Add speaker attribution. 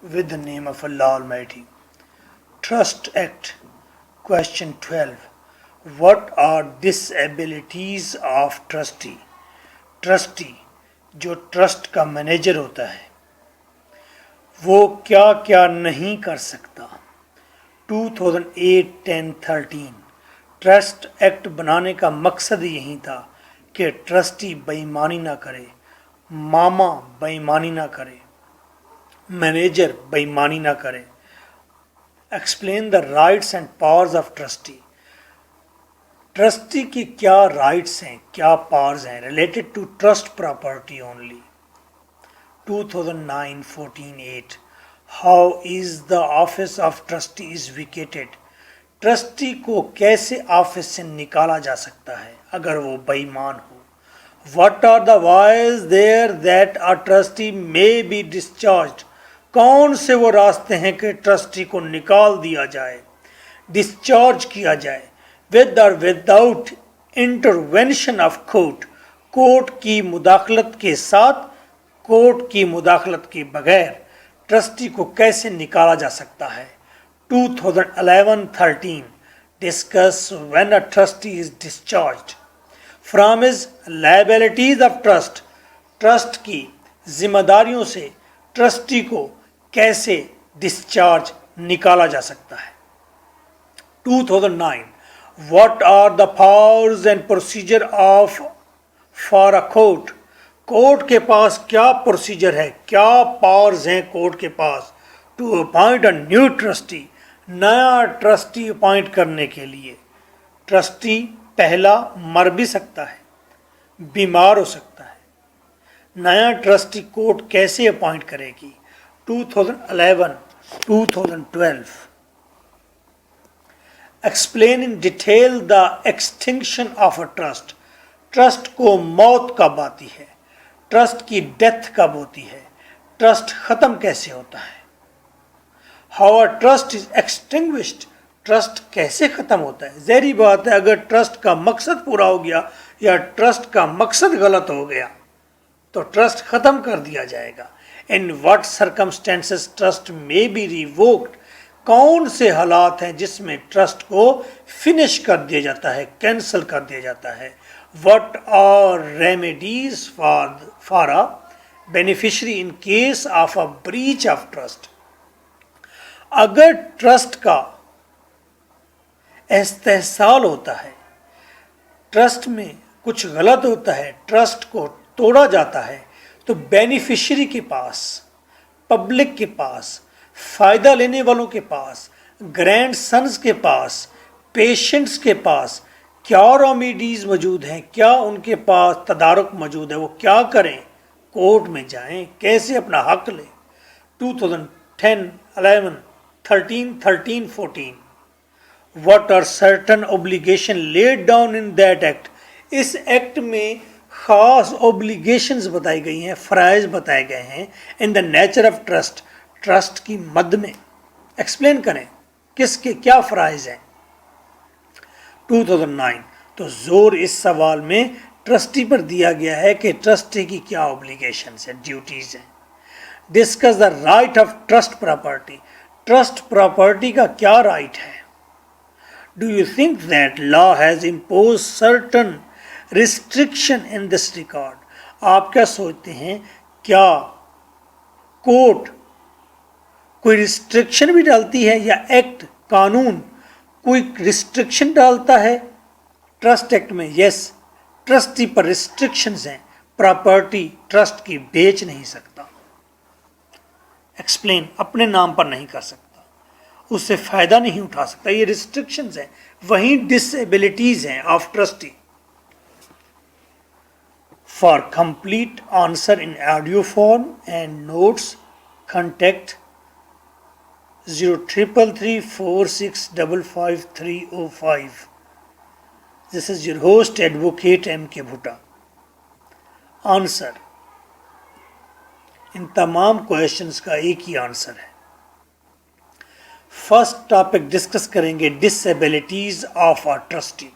Speaker 1: with the name of Allah Almighty. Trust Act, Question 12. What are disabilities of trustee? Trustee جو trust کا manager ہوتا ہے وہ کیا کیا نہیں کر سکتا. 2008-10-13 ٹرسٹ ایکٹ بنانے کا مقصد یہی تھا کہ ٹرسٹی بے ایمانی نہ کرے، ماما بے ایمانی نہ کرے، مینیجر بے ایمانی نہ کرے. Explain the rights and powers of trustee. Trustee کی کیا رائٹس ہیں، کیا پاورز ہیں related to trust property only. 2009-14-8 how is the office of trustee is vacated. Trustee کو کیسے آفس سے نکالا جا سکتا ہے اگر وہ بے ایمان ہو. What are the ways there that a trustee may be discharged. کون سے وہ راستے ہیں کہ ٹرسٹی کو نکال دیا جائے، ڈسچارج کیا جائے. ود اور without intervention of court. Court کی مداخلت کے ساتھ، کورٹ کی مداخلت کے بغیر ٹرسٹی کو کیسے نکالا جا سکتا ہے. 2011-13 discuss when a trustee is discharged from his liabilities of trust. Trust کی ذمہ داریوں سے ٹرسٹی کو کیسے ڈسچارج نکالا جا سکتا ہے. 2009 What are the powers and procedure of for a court. Court کے پاس کیا پروسیجر ہے، کیا پاورز ہیں کورٹ کے پاس to appoint a new trustee. نیا ٹرسٹی اپوائنٹ کرنے کے لیے. ٹرسٹی پہلا مر بھی سکتا ہے، بیمار ہو سکتا ہے. نیا ٹرسٹی کورٹ کیسے اپوائنٹ کرے گی. 2011-2012 explain in detail the extinction of a trust. Trust کو موت کب آتی ہے، ٹرسٹ کی ڈیتھ کب ہوتی ہے، ٹرسٹ ختم کیسے ہوتا ہے. How a trust is extinguished. Trust کیسے ختم ہوتا ہے. ظاہری بات ہے اگر ٹرسٹ کا مقصد پورا ہو گیا یا ٹرسٹ کا مقصد غلط ہو گیا تو ٹرسٹ ختم کر دیا جائے گا. ان واٹ سرکمسٹینسز ٹرسٹ میں بی ریووکڈ. کون سے حالات ہیں جس میں ٹرسٹ کو فنش کر دیا جاتا ہے، کینسل کر دیا جاتا ہے. What are remedies for a beneficiary in case of a breach of trust. اگر ٹرسٹ کا استحصال ہوتا ہے، ٹرسٹ میں کچھ غلط ہوتا ہے، ٹرسٹ کو توڑا جاتا ہے تو بینیفیشری کے پاس، پبلک کے پاس، فائدہ لینے والوں کے پاس، گرینڈ سنز کے پاس، پیشنٹس کے پاس کیا ریمیڈیز موجود ہیں، کیا ان کے پاس تدارک موجود ہے. وہ کیا کریں، کورٹ میں جائیں، کیسے اپنا حق لیں. 2010-11-13-14 What are certain obligation laid down in that act. اس ایکٹ میں خاص obligations بتائی گئی ہیں، فرائض بتائے گئے ہیں. in the nature of trust. Trust کی مد میں ایکسپلین کریں کس کے کیا فرائض ہیں. 2009 تو زور اس سوال میں ٹرسٹی پر دیا گیا ہے کہ ٹرسٹی کی کیا اوبلیگیشنز ہیں، ڈیوٹیز ہیں. Discuss the right of trust property. Trust property کا کیا رائٹ ہے. Do you think that law has impose certain restriction in this record. آپ کیا سوچتے ہیں، کیا کورٹ کوئی ریسٹرکشن بھی ڈالتی ہے یا ایکٹ، قانون کوئی ریسٹرکشن ڈالتا ہے ٹرسٹ ایکٹ میں. یس، ٹرسٹی پر ریسٹرکشنز ہیں. پراپرٹی ٹرسٹ کی بیچ نہیں سکتا، ایکسپلین اپنے نام پر نہیں کر سکتا، اس سے فائدہ نہیں اٹھا سکتا. یہ ریسٹرکشنز ہیں. وہیں ڈسیبلٹیز ہیں of trustee. For complete answer in audio form and notes contact 033346555305. This is your host Advocate M.K. Bhutta. Answer ان تمام کویشچنس کا ایک ہی آنسر ہے. فرسٹ ٹاپک ڈسکس کریں گے ڈسیبلٹیز آف اے ٹرسٹی.